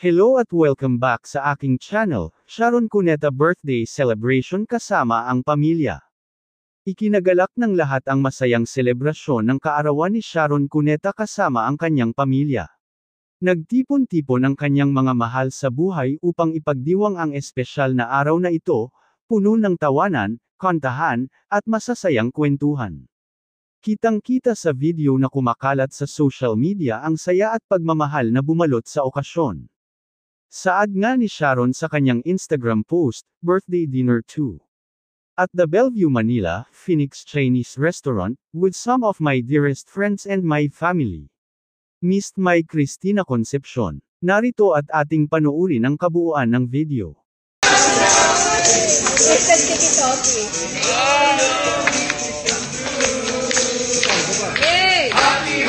Hello at welcome back sa aking channel, Sharon Cuneta Birthday Celebration kasama ang pamilya. Ikinagalak ng lahat ang masayang selebrasyon ng kaarawan ni Sharon Cuneta kasama ang kanyang pamilya. Nagtipon-tipon ang kanyang mga mahal sa buhay upang ipagdiwang ang espesyal na araw na ito, puno ng tawanan, kantahan, at masasayang kwentuhan. Kitang-kita sa video na kumakalat sa social media ang saya at pagmamahal na bumalot sa okasyon. Saad nga ni Sharon sa kanyang Instagram post, "Birthday dinner too. At the Bellevue Manila, Phoenix Chinese Restaurant, with some of my dearest friends and my family. Missed my Cristina Concepcion." Narito at ating panuurin ang kabuuan ng video.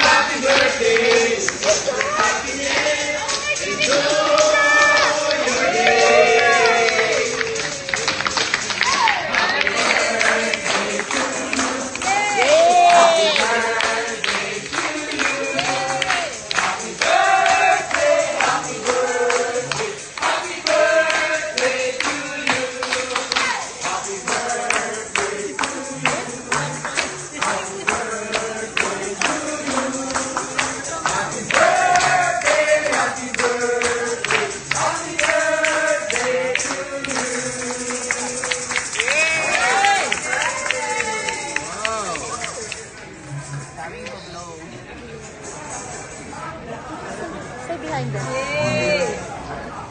Happy birthday! Stay behind them. Yay!